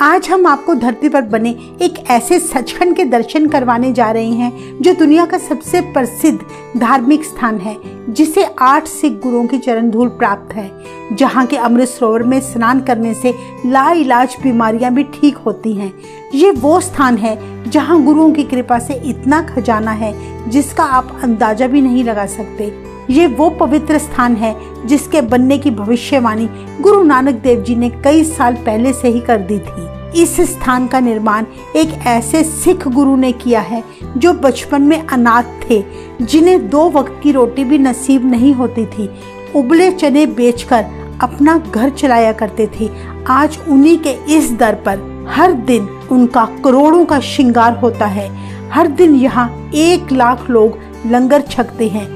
आज हम आपको धरती पर बने एक ऐसे सचखंड के दर्शन करवाने जा रहे हैं जो दुनिया का सबसे प्रसिद्ध धार्मिक स्थान है, जिसे 8 सिख गुरुओं की चरण धूल प्राप्त है। जहाँ के अमृत सरोवर में स्नान करने से लाइलाज बीमारियां भी ठीक होती हैं। ये वो स्थान है जहाँ गुरुओं की कृपा से इतना खजाना है जिसका आप अंदाजा भी नहीं लगा सकते। ये वो पवित्र स्थान है जिसके बनने की भविष्यवाणी गुरु नानक देव जी ने कई साल पहले से ही कर दी थी। इस स्थान का निर्माण एक ऐसे सिख गुरु ने किया है जो बचपन में अनाथ थे, जिन्हें 2 वक्त की रोटी भी नसीब नहीं होती थी। उबले चने बेचकर अपना घर चलाया करते थे। आज उन्हीं के इस दर पर हर दिन उनका करोड़ों का श्रृंगार होता है। हर दिन यहाँ 1 लाख लोग लंगर छकते हैं।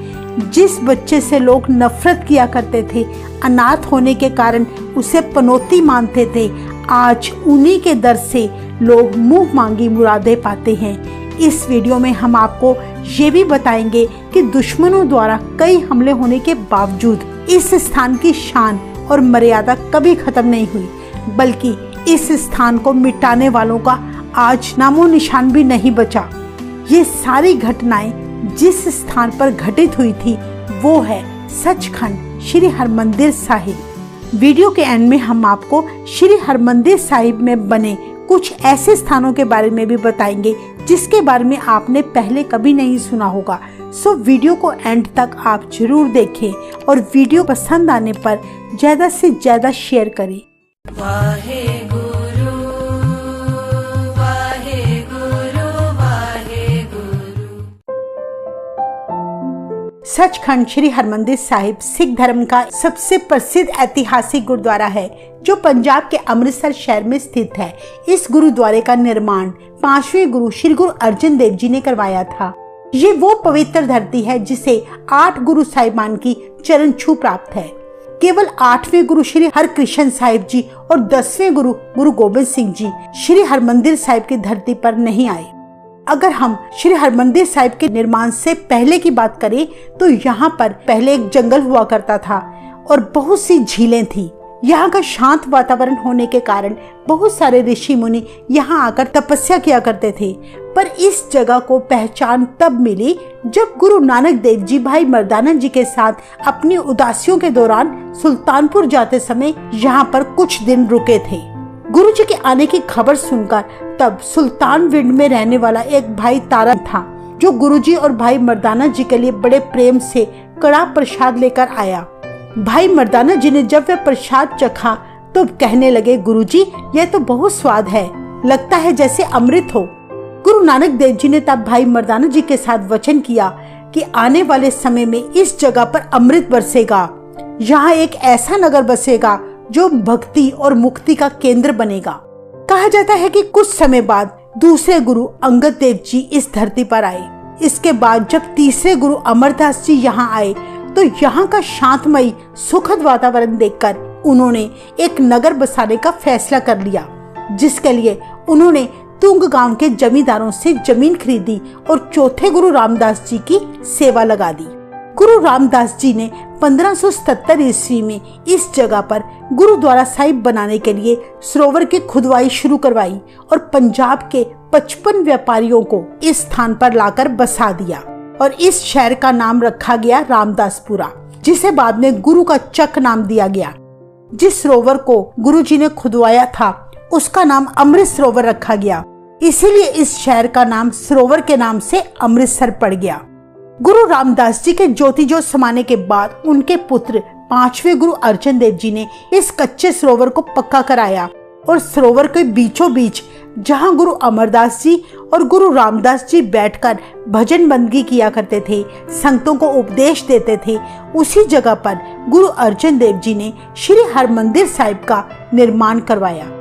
जिस बच्चे से लोग नफरत किया करते थे, अनाथ होने के कारण उसे पनौती मानते थे, आज उन्हीं के दर से लोग मुंह मांगी मुरादें पाते हैं। इस वीडियो में हम आपको ये भी बताएंगे कि दुश्मनों द्वारा कई हमले होने के बावजूद इस स्थान की शान और मर्यादा कभी खत्म नहीं हुई, बल्कि इस स्थान को मिटाने वालों का आज नामो निशान भी नहीं बचा। ये सारी घटनाएं जिस स्थान पर घटित हुई थी वो है सचखंड श्री हरमंदिर साहिब। वीडियो के एंड में हम आपको श्री हरमंदिर साहिब में बने कुछ ऐसे स्थानों के बारे में भी बताएंगे जिसके बारे में आपने पहले कभी नहीं सुना होगा। सो वीडियो को एंड तक आप जरूर देखें और वीडियो पसंद आने पर ज्यादा से ज्यादा शेयर करें। सचखंड श्री हरमंदिर साहिब सिख धर्म का सबसे प्रसिद्ध ऐतिहासिक गुरुद्वारा है जो पंजाब के अमृतसर शहर में स्थित है। इस गुरुद्वारे का निर्माण 5वें गुरु श्री गुरु अर्जन देव जी ने करवाया था। ये वो पवित्र धरती है जिसे 8 गुरु साहिबान की चरण छू प्राप्त है। केवल 8वें गुरु श्री हरकृष्ण साहिब जी और 10वें गुरु गुरु गोबिंद सिंह जी श्री हरमंदिर साहिब की धरती पर नहीं आए। अगर हम श्री हरमंदिर साहिब के निर्माण से पहले की बात करें तो यहाँ पर पहले एक जंगल हुआ करता था और बहुत सी झीलें थी। यहाँ का शांत वातावरण होने के कारण बहुत सारे ऋषि मुनि यहाँ आकर तपस्या किया करते थे। पर इस जगह को पहचान तब मिली जब गुरु नानक देव जी भाई मर्दाना जी के साथ अपनी उदासियों के दौरान सुल्तानपुर जाते समय यहाँ पर कुछ दिन रुके थे। गुरु जी के आने की खबर सुनकर तब सुल्तानविंड में रहने वाला एक भाई तारा था जो गुरुजी और भाई मर्दाना जी के लिए बड़े प्रेम से कड़ा प्रसाद लेकर आया। भाई मर्दाना जी ने जब वह प्रसाद चखा तो कहने लगे, गुरुजी यह तो बहुत स्वाद है, लगता है जैसे अमृत हो। गुरु नानक देव जी ने तब भाई मर्दाना जी के साथ वचन किया कि आने वाले समय में इस जगह पर अमृत बरसेगा। यहाँ एक ऐसा नगर बसेगा जो भक्ति और मुक्ति का केंद्र बनेगा। कहा जाता है कि कुछ समय बाद दूसरे गुरु अंगद देव जी इस धरती पर आए। इसके बाद जब तीसरे गुरु अमरदास जी यहाँ आए तो यहाँ का शांतमयी सुखद वातावरण देखकर उन्होंने एक नगर बसाने का फैसला कर लिया, जिसके लिए उन्होंने तुंग गांव के जमींदारों से जमीन खरीदी और चौथे गुरु रामदास जी की सेवा लगा दी। गुरु रामदास जी ने 1577 ईस्वी में इस जगह पर गुरुद्वारा साहिब बनाने के लिए सरोवर की खुदवाई शुरू करवाई और पंजाब के 55 व्यापारियों को इस स्थान पर लाकर बसा दिया और इस शहर का नाम रखा गया रामदासपुरा, जिसे बाद में गुरु का चक नाम दिया गया। जिस सरोवर को गुरु जी ने खुदवाया था उसका नाम अमृत सरोवर रखा गया, इसीलिए इस शहर का नाम सरोवर के नाम से अमृतसर पड़ गया। गुरु रामदास जी के ज्योति जोत समाने के बाद उनके पुत्र 5वें गुरु अर्जन देव जी ने इस कच्चे सरोवर को पक्का कराया और सरोवर के बीचों बीच जहां गुरु अमरदास जी और गुरु रामदास जी बैठकर भजन बंदगी किया करते थे, संतों को उपदेश देते थे, उसी जगह पर गुरु अर्जन देव जी ने श्री हरमंदिर साहिब का निर्माण करवाया।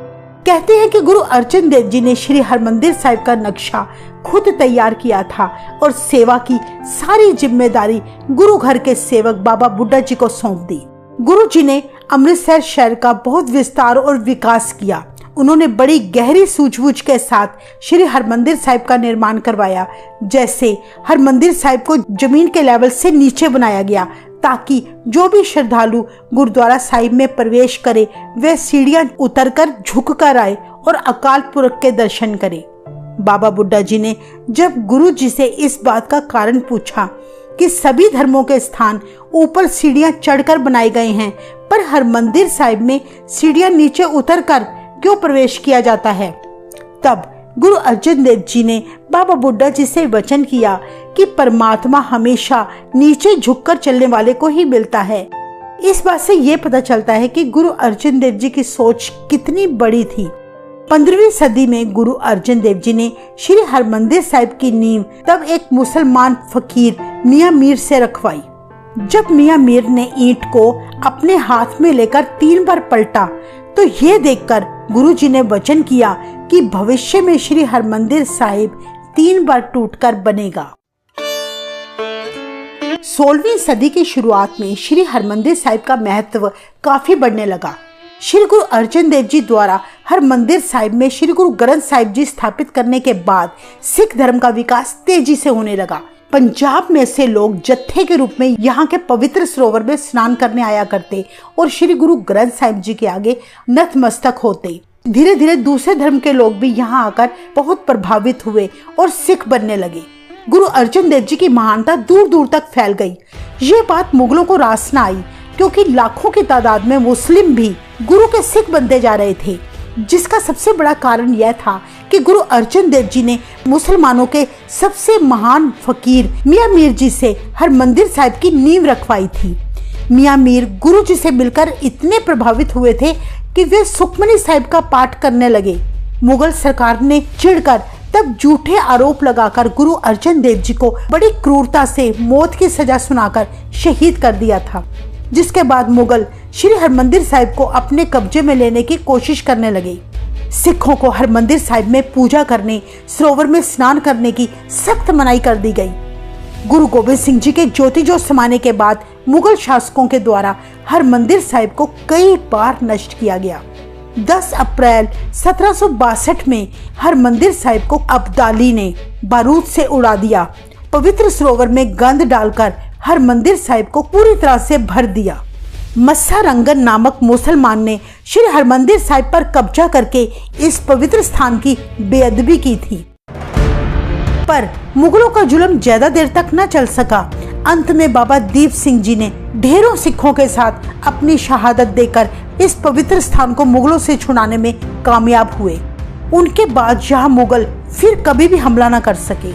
कहते हैं कि गुरु अर्जन देव जी ने श्री हरमंदिर साहिब का नक्शा खुद तैयार किया था और सेवा की सारी जिम्मेदारी गुरु घर के सेवक बाबा बुड्ढा जी को सौंप दी। गुरु जी ने अमृतसर शहर का बहुत विस्तार और विकास किया। उन्होंने बड़ी गहरी सूझबूझ के साथ श्री हरमंदिर साहिब का निर्माण करवाया। जैसे हरमंदिर साहिब को जमीन के लेवल से नीचे बनाया गया ताकि जो भी श्रद्धालु गुरुद्वारा साहिब में प्रवेश करे वे सीढ़ियां उतरकर झुककर आए और अकाल पुरख के दर्शन करें। बाबा बुड्ढा जी ने जब गुरु जी से इस बात का कारण पूछा कि सभी धर्मों के स्थान ऊपर सीढ़ियां चढ़कर बनाए गए हैं, पर हरमंदिर साहिब में सीढ़ियां नीचे उतरकर क्यों प्रवेश किया जाता है, तब गुरु अर्जन देव जी ने बाबा बुड्ढा जी से वचन किया कि परमात्मा हमेशा नीचे झुककर चलने वाले को ही मिलता है। इस बात से ये पता चलता है कि गुरु अर्जन देव जी की सोच कितनी बड़ी थी। 15वीं सदी में गुरु अर्जन देव जी ने श्री हरमंदिर साहिब की नींव तब एक मुसलमान फकीर मियां मीर से रखवाई। जब मियां मीर ने ईंट को अपने हाथ में लेकर 3 बार पलटा तो ये देखकर गुरु जी ने वचन किया कि भविष्य में श्री हरमंदिर साहिब 3 बार टूटकर बनेगा। 16वीं सदी की शुरुआत में श्री हरमंदिर साहिब का महत्व काफी बढ़ने लगा। श्री गुरु अर्जन देव जी द्वारा हरमंदिर साहिब में श्री गुरु ग्रंथ साहिब जी स्थापित करने के बाद सिख धर्म का विकास तेजी से होने लगा। पंजाब में से लोग जत्थे के रूप में यहाँ के पवित्र सरोवर में स्नान करने आया करते और श्री गुरु ग्रंथ साहिब जी के आगे नतमस्तक होते। धीरे धीरे दूसरे धर्म के लोग भी यहाँ आकर बहुत प्रभावित हुए और सिख बनने लगे। गुरु अर्जन देव जी की महानता दूर दूर तक फैल गई। ये बात मुगलों को रास न आई, क्योंकि लाखों की तादाद में मुस्लिम भी गुरु के सिख बनते जा रहे थे, जिसका सबसे बड़ा कारण यह था कि गुरु अर्जन देव जी ने मुसलमानों के सबसे महान फकीर मियां मीर जी से हरमंदिर साहिब की नींव रखवाई थी। मियां मीर गुरु जी से मिलकर इतने प्रभावित हुए थे कि वे सुखमनी साहिब का पाठ करने लगे। मुगल सरकार ने चिढ़कर तब झूठे आरोप लगाकर गुरु अर्जन देव जी को बड़ी क्रूरता से मौत की सजा सुनाकर शहीद कर दिया था, जिसके बाद मुगल श्री हरमंदिर साहिब को अपने कब्जे में लेने की कोशिश करने लगे। सिखों को हरमंदिर साहिब में पूजा करने, सरोवर में स्नान करने की सख्त मनाही कर दी गई। गुरु गोबिंद सिंह जी के ज्योति जोत समाने के बाद मुगल शासकों के द्वारा हरमंदिर साहिब को कई बार नष्ट किया गया। 10 अप्रैल 1762 में हरमंदिर साहिब को अब्दाली ने बारूद से उड़ा दिया। पवित्र सरोवर में गंद डालकर हरमंदिर साहिब को पूरी तरह से भर दिया। मस्सा रंगन नामक मुसलमान ने श्री हरमंदिर साहिब पर कब्जा करके इस पवित्र स्थान की बेअदबी की थी, पर मुगलों का जुल्म ज्यादा देर तक न चल सका। अंत में बाबा दीप सिंह जी ने ढेरों सिखों के साथ अपनी शहादत देकर इस पवित्र स्थान को मुगलों से छुड़ाने में कामयाब हुए। उनके बाद यहाँ मुगल फिर कभी भी हमला न कर सके।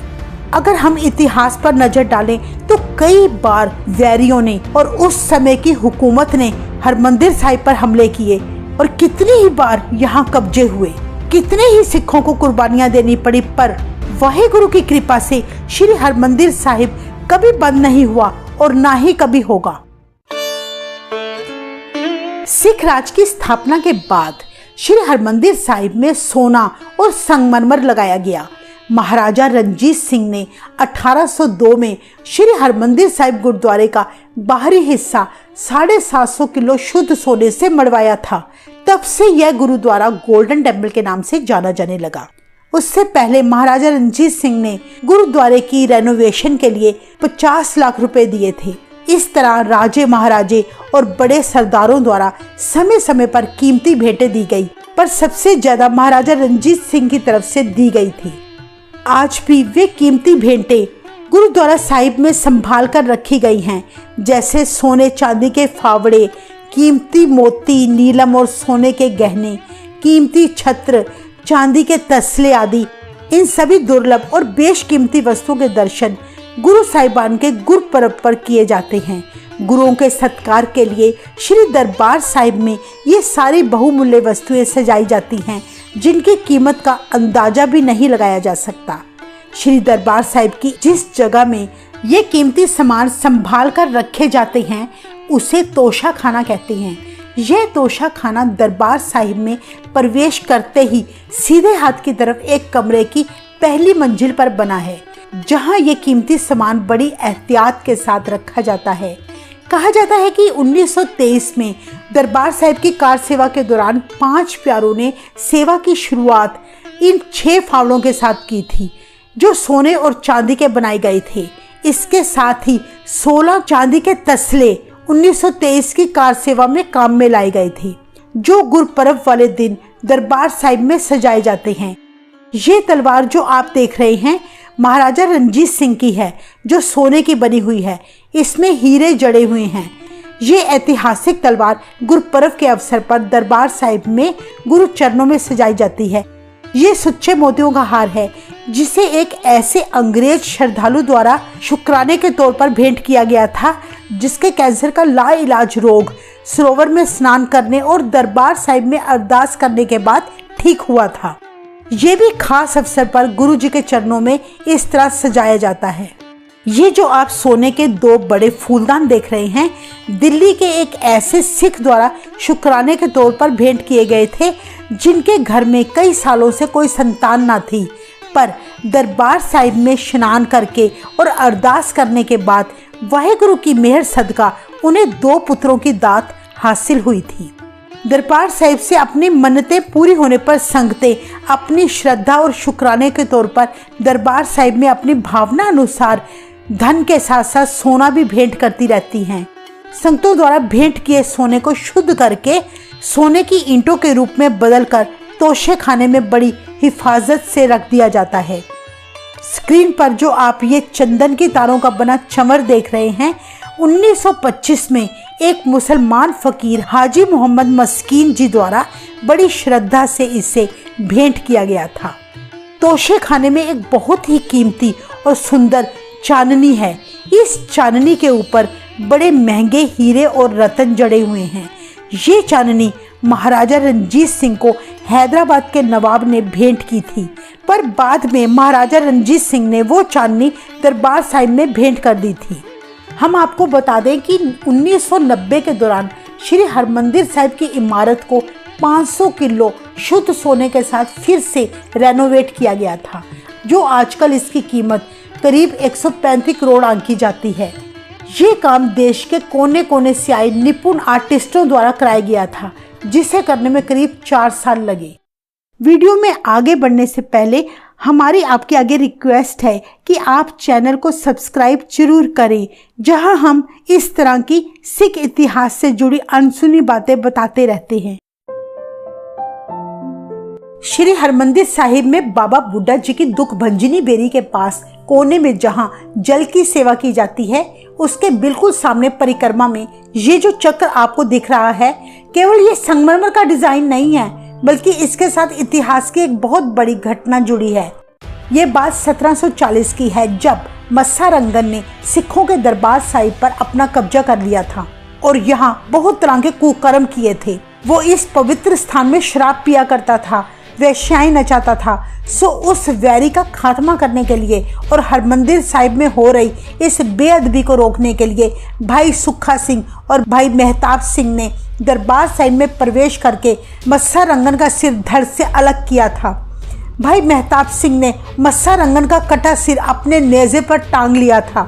अगर हम इतिहास पर नजर डालें तो कई बार वैरियों ने और उस समय की हुकूमत ने हरमंदिर साहिब पर हमले किए और कितनी ही बार यहाँ कब्जे हुए, कितने ही सिखों को कुर्बानियां देनी पड़ी, पर वाहेगुरु की कृपा से श्री हरमंदिर साहिब कभी बंद नहीं हुआ और ना ही कभी होगा। सिख राज की स्थापना के बाद श्री हरमंदिर साहिब में सोना और संगमरमर लगाया गया। महाराजा रणजीत सिंह ने 1802 में श्री हरमंदिर साहिब गुरुद्वारे का बाहरी हिस्सा 750 किलो शुद्ध सोने से मढ़वाया था। तब से यह गुरुद्वारा गोल्डन टेम्पल के नाम से जाना जाने लगा। उससे पहले महाराजा रणजीत सिंह ने गुरुद्वारे की रेनोवेशन के लिए 50 लाख रुपए दिए थे। इस तरह राजे महाराजे और बड़े सरदारों द्वारा समय समय पर कीमती भेंटें दी गई, पर सबसे ज्यादा महाराजा रणजीत सिंह की तरफ से दी गई थी। आज भी वे कीमती भेंटें गुरुद्वारा साहिब में संभाल कर रखी गई हैं, जैसे सोने चांदी के फावड़े, कीमती मोती, नीलम और सोने के गहने, कीमती छत्र, चांदी के तसले आदि। इन सभी दुर्लभ और बेशकीमती वस्तुओं के दर्शन गुरु साहिबान के गुरपर्व पर किए जाते हैं। गुरुओं के सत्कार के लिए श्री दरबार साहिब में ये सारी बहुमूल्य वस्तुएं सजाई जाती हैं, जिनकी कीमत का अंदाजा भी नहीं लगाया जा सकता। श्री दरबार साहिब की जिस जगह में ये कीमती सामान संभाल कर रखे जाते हैं उसे तोशा खाना कहते हैं। यह तोशा खाना दरबार साहिब में प्रवेश करते ही सीधे हाथ की तरफ एक कमरे की पहली मंजिल पर बना है, जहां ये कीमती सामान बड़ी एहतियात के साथ रखा जाता है। कहा जाता है कि 1923 में दरबार साहिब की कार सेवा के दौरान 5 प्यारों ने सेवा की शुरुआत इन 6 फावड़ों के साथ की थी, जो सोने और चांदी के बनाए गए थे। इसके साथ ही 16 चांदी के तसले 1923 की कार सेवा में काम में लाए गए थे, जो गुरपर्व वाले दिन दरबार साहिब में सजाए जाते हैं। ये तलवार जो आप देख रहे हैं महाराजा रणजीत सिंह की है, जो सोने की बनी हुई है। इसमें हीरे जड़े हुए हैं। ये ऐतिहासिक तलवार गुरपर्व के अवसर पर दरबार साहिब में गुरु चरणों में सजाई जाती है। ये सच्चे मोतियों का हार है, जिसे एक ऐसे अंग्रेज श्रद्धालु द्वारा शुक्राने के तौर पर भेंट किया गया था, जिसके कैंसर का लाइलाज रोग सरोवर में स्नान करने और दरबार साहिब में अरदास करने के बाद ठीक हुआ था। ये भी खास अवसर पर गुरु जी के चरणों में इस तरह सजाया जाता है। ये जो आप सोने के 2 बड़े फूलदान देख रहे हैं, दिल्ली के एक ऐसे सिख द्वारा शुक्राने के तौर पर भेंट किए गए थे, जिनके घर में कई सालों से कोई संतान ना थी, पर दरबार साहिब में स्नान करके और अरदास करने के बाद वाहेगुरु की मेहर सदका उन्हें 2 पुत्रों की दात हासिल हुई थी। दरबार साहिब से अपनी मन्नतें पूरी होने पर संगतें अपनी श्रद्धा और शुक्राने के तौर पर दरबार साहिब में अपनी भावना अनुसार धन के साथ साथ सोना भी भेंट करती रहती हैं। संगतों द्वारा भेंट किए सोने को शुद्ध करके सोने की ईंटों के रूप में बदलकर तोशे खाने में बड़ी हिफाजत से रख दिया जाता है। स्क्रीन पर जो आप ये चंदन की तारों का बना चमर देख रहे हैं, 1925 में एक मुसलमान फकीर हाजी मोहम्मद मस्कीन जी द्वारा बड़ी श्रद्धा से इसे भेंट किया गया था। तोशे खाने में एक बहुत ही कीमती और सुंदर चांदनी है। इस चांदनी के ऊपर बड़े महंगे हीरे और रतन जड़े हुए हैं। ये चांदनी महाराजा रणजीत सिंह को हैदराबाद के नवाब ने भेंट की थी, पर बाद में महाराजा रणजीत सिंह ने वो चांदनी दरबार साहिब में भेंट कर दी थी। हम आपको बता दें कि 1990 के दौरान श्री हरमंदिर साहिब की इमारत को 500 किलो शुद्ध सोने के साथ फिर से रेनोवेट किया गया था, जो आजकल इसकी कीमत करीब 135 करोड़ आंकी जाती है। ये काम देश के कोने कोने से आए निपुण आर्टिस्टों द्वारा कराया गया था, जिसे करने में करीब 4 साल लगे। वीडियो में आगे बढ़ने से पहले हमारी आपके आगे रिक्वेस्ट है कि आप चैनल को सब्सक्राइब जरूर करें, जहां हम इस तरह की सिख इतिहास से जुड़ी अनसुनी बातें बताते रहते हैं। श्री हरमंदिर साहिब में बाबा बुड्ढा जी की दुख भंजनी बेरी के पास कोने में जहां जल की सेवा की जाती है, उसके बिल्कुल सामने परिक्रमा में ये जो चक्र आपको दिख रहा है, केवल ये संगमरमर का डिजाइन नहीं है, बल्कि इसके साथ इतिहास की एक बहुत बड़ी घटना जुड़ी है। ये बात 1740 की है, जब मस्सा रंगन ने सिखों के दरबार साहिब पर अपना कब्जा कर लिया था और यहाँ बहुत तरह के कुकर्म किए थे। वो इस पवित्र स्थान में शराब पिया करता था, वेश्याएं नचाता था। सो उस वैरी का खात्मा करने के लिए और हरमंदिर साहिब में हो रही इस बेअदबी को रोकने के लिए भाई सुखा सिंह और भाई मेहताब सिंह ने दरबार साहिब में प्रवेश करके मस्सा रंगन का सिर धड़ से अलग किया था। भाई मेहताब सिंह ने मस्सा रंगन का कटा सिर अपने नेज़े पर टांग लिया था।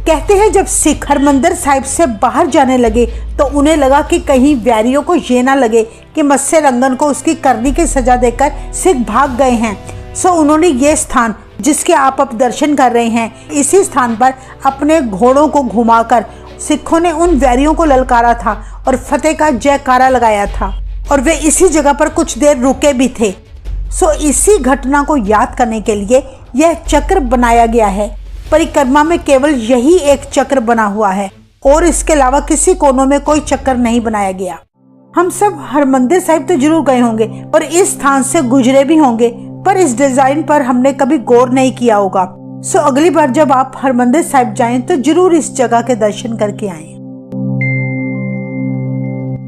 कहते हैं जब सिख हरमंदिर साहिब से बाहर जाने लगे तो उन्हें लगा कि कहीं वैरियों को ये ना लगे कि मस्से रंगन को उसकी करनी की सजा देकर सिख भाग गए हैं। सो उन्होंने ये स्थान जिसके आप अब दर्शन कर रहे हैं, इसी स्थान पर अपने घोड़ों को घुमाकर सिखों ने उन वैरियों को ललकारा था और फतेह का जयकारा लगाया था, और वे इसी जगह पर कुछ देर रुके भी थे। सो इसी घटना को याद करने के लिए यह चक्र बनाया गया है। परिक्रमा में केवल यही एक चक्र बना हुआ है और इसके अलावा किसी कोनों में कोई चक्कर नहीं बनाया गया। हम सब हरमंदिर साहिब तो जरूर गए होंगे और इस स्थान से गुजरे भी होंगे, पर इस डिजाइन पर हमने कभी गौर नहीं किया होगा। सो अगली बार जब आप हरमंदिर साहिब जाएं तो जरूर इस जगह के दर्शन करके आएं।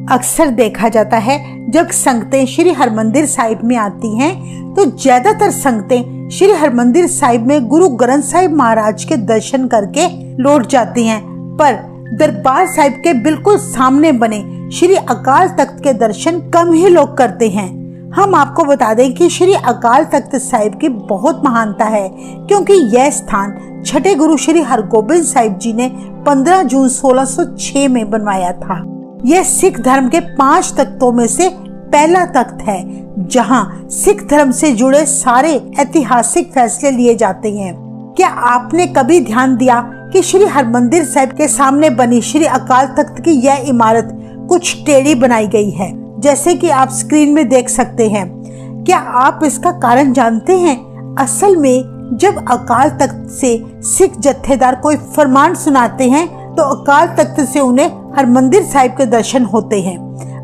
अक्सर देखा जाता है जब संगतें श्री हरमंदिर साहिब में आती हैं तो ज्यादातर संगतें श्री हरमंदिर साहिब में गुरु ग्रंथ साहिब महाराज के दर्शन करके लौट जाती हैं, पर दरबार साहिब के बिल्कुल सामने बने श्री अकाल तख्त के दर्शन कम ही लोग करते हैं। हम आपको बता दें कि श्री अकाल तख्त साहिब की बहुत महानता है, क्योंकि यह स्थान छठे गुरु श्री हरगोबिंद साहिब जी ने 15 जून 1606 में बनवाया था। यह सिख धर्म के 5 तख्तों में से पहला तख्त है जहां सिख धर्म से जुड़े सारे ऐतिहासिक फैसले लिए जाते हैं। क्या आपने कभी ध्यान दिया कि श्री हरमंदिर साहिब के सामने बनी श्री अकाल तख्त की यह इमारत कुछ टेढ़ी बनाई गई है, जैसे कि आप स्क्रीन में देख सकते हैं। क्या आप इसका कारण जानते हैं? असल में जब अकाल तख्त से सिख जत्थेदार कोई फरमान सुनाते हैं तो अकाल तख्त से उन्हें हरमंदिर साहिब के दर्शन होते हैं।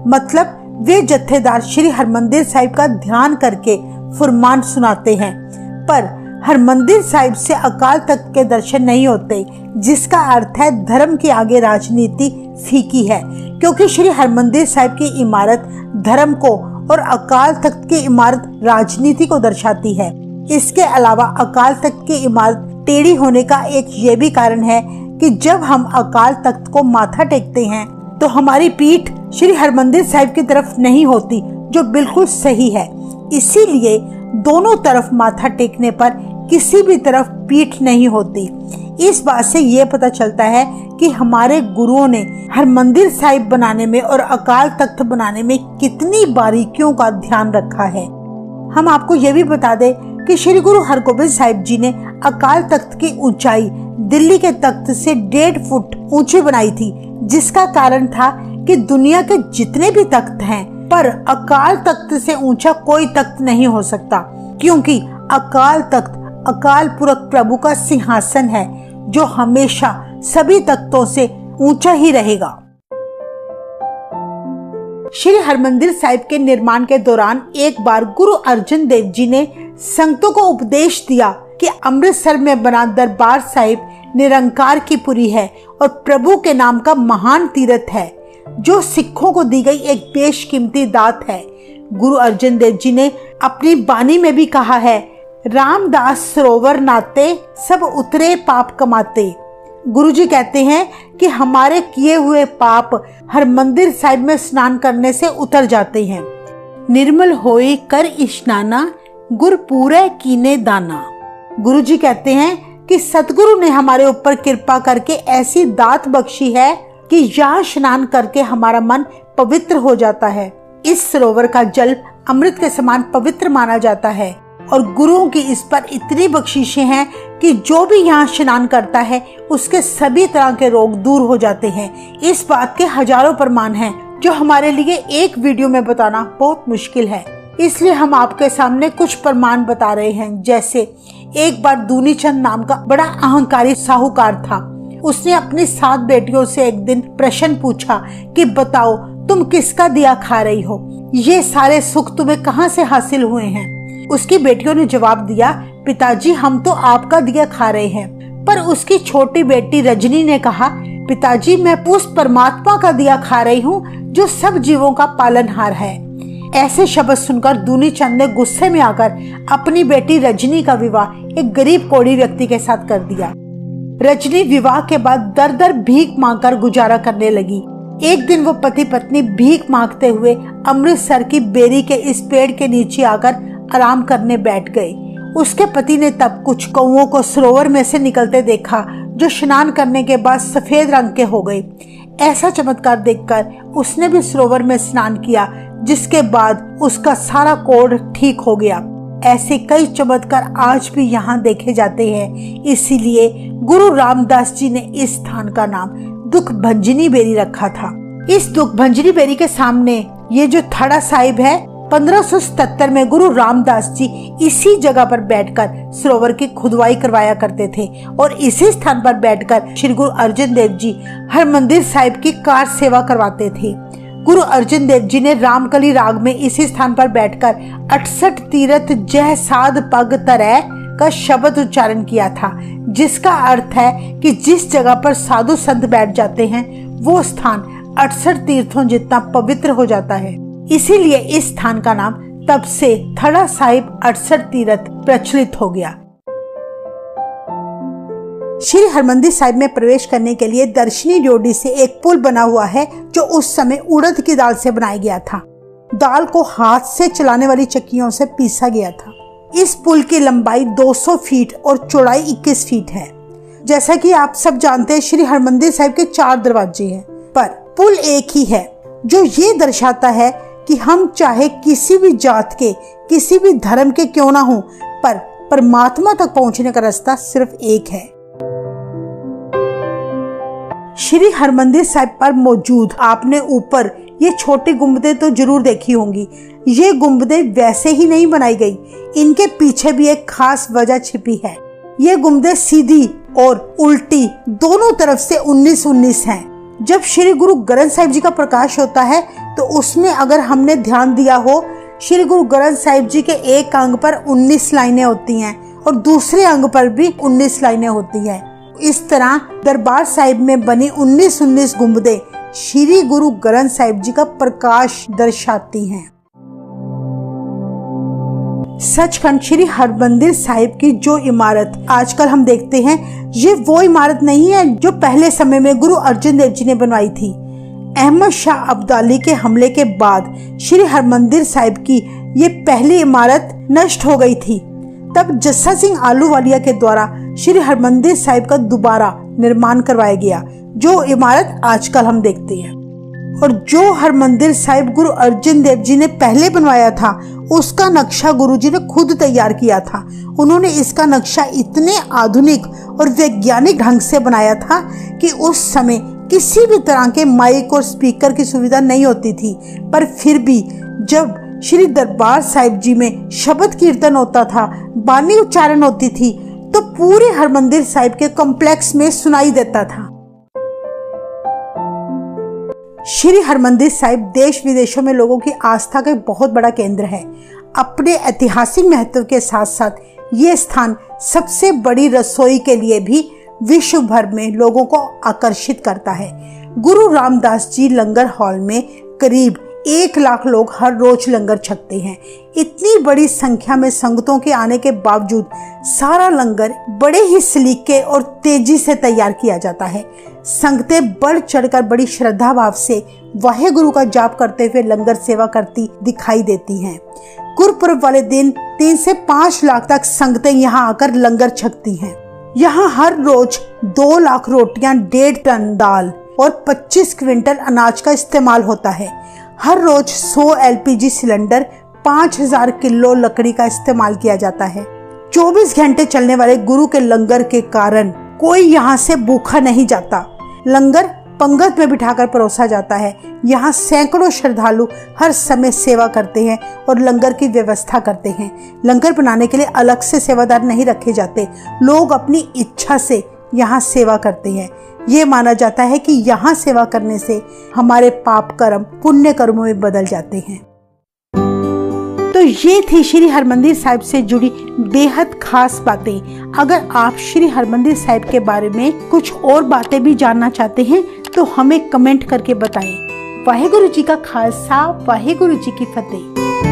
मतलब वे जत्थेदार श्री हरमंदिर साहिब का ध्यान करके फरमान सुनाते हैं, पर हरमंदिर साहिब से अकाल तख्त के दर्शन नहीं होते, जिसका अर्थ है धर्म के आगे राजनीति फीकी है, क्योंकि श्री हरमंदिर साहिब की इमारत धर्म को और अकाल तख्त की इमारत राजनीति को दर्शाती है। इसके अलावा अकाल तख्त की इमारत टेढ़ी होने का एक ये भी कारण है कि जब हम अकाल तख्त को माथा टेकते हैं तो हमारी पीठ श्री हरमंदिर साहिब की तरफ नहीं होती, जो बिल्कुल सही है। इसीलिए दोनों तरफ माथा टेकने पर किसी भी तरफ पीठ नहीं होती। इस बात से ये पता चलता है कि हमारे गुरुओं ने हरमंदिर साहिब बनाने में और अकाल तख्त बनाने में कितनी बारीकियों का ध्यान रखा है। हम आपको ये भी बता दें कि श्री गुरु हरगोबिंद साहिब जी ने अकाल तख्त की ऊंचाई दिल्ली के तख्त से 1.5 फुट ऊंची बनाई थी, जिसका कारण था कि दुनिया के जितने भी तख्त हैं पर अकाल तख्त से ऊंचा कोई तख्त नहीं हो सकता, क्योंकि अकाल तख्त अकाल पुरख प्रभु का सिंहासन है जो हमेशा सभी तख्तों से ऊंचा ही रहेगा। श्री हरमंदिर साहिब के निर्माण के दौरान एक बार गुरु अर्जन देव जी ने संगतों को उपदेश दिया कि अमृतसर में बना दरबार साहिब निरंकार की पुरी है और प्रभु के नाम का महान तीर्थ है, जो सिखों को दी गई एक बेशकीमती दात है। गुरु अर्जन देव जी ने अपनी बानी में भी कहा है, रामदास सरोवर नाते सब उतरे पाप कमाते। गुरुजी कहते हैं कि हमारे किए हुए पाप हरमंदिर साहिब में स्नान करने से उतर जाते हैं। निर्मल होए कर इश्नाना गुर पूरे कीने दाना। गुरुजी कहते हैं कि सतगुरु ने हमारे ऊपर कृपा करके ऐसी दात बख्शी है कि यहाँ स्नान करके हमारा मन पवित्र हो जाता है। इस सरोवर का जल अमृत के समान पवित्र माना जाता है और गुरुओं की इस पर इतनी बख्शीशें हैं कि जो भी यहाँ स्नान करता है उसके सभी तरह के रोग दूर हो जाते हैं। इस बात के हजारों प्रमाण हैं जो हमारे लिए एक वीडियो में बताना बहुत मुश्किल है, इसलिए हम आपके सामने कुछ प्रमाण बता रहे हैं। जैसे एक बार दूनी चंद नाम का बड़ा अहंकारी साहूकार था। उसने अपनी 7 बेटियों से एक दिन प्रश्न पूछा कि बताओ तुम किसका दिया खा रही हो, ये सारे सुख तुम्हें कहाँ से हासिल हुए हैं। उसकी बेटियों ने जवाब दिया, पिताजी हम तो आपका दिया खा रहे हैं। पर उसकी छोटी बेटी रजनी ने कहा, पिताजी मैं उस परमात्मा का दिया खा रही हूँ जो सब जीवों का पालनहार है। ऐसे शब्द सुनकर दूनी चंद ने गुस्से में आकर अपनी बेटी रजनी का विवाह एक गरीब कोढ़ी व्यक्ति के साथ कर दिया। रजनी विवाह के बाद दर दर भीख मांगकर गुजारा करने लगी। एक दिन वो पति पत्नी भीख मांगते हुए अमृतसर की बेरी के इस पेड़ के नीचे आकर आराम करने बैठ गए। उसके पति ने तब कुछ कौओं को सरोवर में से निकलते देखा जो स्नान करने के बाद सफेद रंग के हो गए। ऐसा चमत्कार देखकर उसने भी सरोवर में स्नान किया, जिसके बाद उसका सारा कोढ़ ठीक हो गया। ऐसे कई चमत्कार आज भी यहाँ देखे जाते हैं। इसीलिए गुरु रामदास जी ने इस स्थान का नाम दुख भंजनी बेरी रखा था। इस दुख भंजनी बेरी के सामने ये जो थड़ा साहिब है, 1577 में गुरु रामदास जी इसी जगह पर बैठकर सरोवर की खुदवाई करवाया करते थे और इसी स्थान पर बैठकर श्री गुरु अर्जन देव जी हरमंदिर साहिब की कार सेवा करवाते थे। गुरु अर्जन देव जी ने रामकली राग में इसी स्थान पर बैठकर 68 तीर्थ जय साध पग तरह का शब्द उच्चारण किया था, जिसका अर्थ है कि जिस जगह पर साधु संत बैठ जाते हैं वो स्थान 68 तीर्थों जितना पवित्र हो जाता है। इसीलिए इस स्थान का नाम तब से थड़ा साहिब 68 तीर्थ प्रचलित हो गया। श्री हरमंदिर साहिब में प्रवेश करने के लिए दर्शनी ड्योढ़ी से एक पुल बना हुआ है, जो उस समय उड़द की दाल से बनाया गया था। दाल को हाथ से चलाने वाली चक्कियों से पीसा गया था। इस पुल की लंबाई 200 फीट और चौड़ाई 21 फीट है। जैसा कि आप सब जानते हैं, श्री हरमंदिर साहिब के 4 दरवाजे हैं, पर पुल एक ही है, जो ये दर्शाता है कि हम चाहे किसी भी जात के, किसी भी धर्म के क्यों ना हो, पर परमात्मा तक पहुंचने का रास्ता सिर्फ एक है। श्री हरमंदिर साहिब पर मौजूद आपने ऊपर ये छोटी गुंबदें तो जरूर देखी होंगी। ये गुंबदें वैसे ही नहीं बनाई गई, इनके पीछे भी एक खास वजह छिपी है। ये गुंबदें सीधी और उल्टी दोनों तरफ से 19-19 हैं। जब श्री गुरु ग्रंथ साहिब जी का प्रकाश होता है तो उसमें अगर हमने ध्यान दिया हो, श्री गुरु ग्रंथ साहिब जी के एक अंग पर 19 लाइनें होती हैं और दूसरे अंग पर भी 19 लाइनें होती हैं। इस तरह दरबार साहिब में बनी 19-19 गुंबदें श्री गुरु ग्रंथ साहिब जी का प्रकाश दर्शाती हैं। सचखंड श्री हरमंदिर साहिब की जो इमारत आजकल हम देखते हैं, ये वो इमारत नहीं है जो पहले समय में गुरु अर्जन देव जी ने बनवाई थी। अहमद शाह अब्दाली के हमले के बाद श्री हरमंदिर साहिब की ये पहली इमारत नष्ट हो गई थी। तब जस्सा सिंह आलूवालिया के द्वारा श्री हरमंदिर साहिब का दोबारा निर्माण करवाया गया, जो इमारत आजकल हम देखते हैं। और जो हरमंदिर साहिब गुरु अर्जन देव जी ने पहले बनवाया था, उसका नक्शा गुरु जी ने खुद तैयार किया था। उन्होंने इसका नक्शा इतने आधुनिक और वैज्ञानिक ढंग से बनाया था कि उस समय किसी भी तरह के माइक और स्पीकर की सुविधा नहीं होती थी, पर फिर भी जब श्री दरबार साहिब जी में शब्द कीर्तन होता था, बानी उच्चारण होती थी, तो पूरे हरमंदिर साहिब के कॉम्प्लेक्स में सुनाई देता था। श्री हरमंदिर साहिब देश विदेशों में लोगों की आस्था का बहुत बड़ा केंद्र है। अपने ऐतिहासिक महत्व के साथ साथ ये स्थान सबसे बड़ी रसोई के लिए भी विश्व भर में लोगों को आकर्षित करता है। गुरु रामदास जी लंगर हॉल में करीब 1 लाख लोग हर रोज लंगर छकते हैं। इतनी बड़ी संख्या में संगतों के आने के बावजूद सारा लंगर बड़े ही सलीके और तेजी से तैयार किया जाता है। संगतें बढ़ चढ़कर बड़ी श्रद्धा भाव से वाहेगुरु का जाप करते हुए लंगर सेवा करती दिखाई देती हैं। गुरुपुरब वाले दिन 3 से 5 लाख तक संगतें यहाँ आकर लंगर छकती हैं। यहाँ हर रोज 2 लाख रोटियां, 1.5 टन दाल और 25 क्विंटल अनाज का इस्तेमाल होता है। हर रोज 100 LPG सिलेंडर, 5000 किलो लकड़ी का इस्तेमाल किया जाता है। 24 घंटे चलने वाले गुरु के लंगर के कारण कोई यहाँ से भूखा नहीं जाता। लंगर पंगत में बिठाकर परोसा जाता है। यहाँ सैकड़ों श्रद्धालु हर समय सेवा करते हैं और लंगर की व्यवस्था करते हैं। लंगर बनाने के लिए अलग से सेवादार नहीं रखे जाते, लोग अपनी इच्छा से यहाँ सेवा करते हैं। ये माना जाता है कि यहाँ सेवा करने से हमारे पाप कर्म पुण्य कर्मों में बदल जाते हैं। तो ये थी श्री हरमंदिर साहिब से जुड़ी बेहद खास बातें। अगर आप श्री हरमंदिर साहिब के बारे में कुछ और बातें भी जानना चाहते हैं तो हमें कमेंट करके बताएं। वाहेगुरु जी का खालसा, वाहेगुरु जी की फतेह।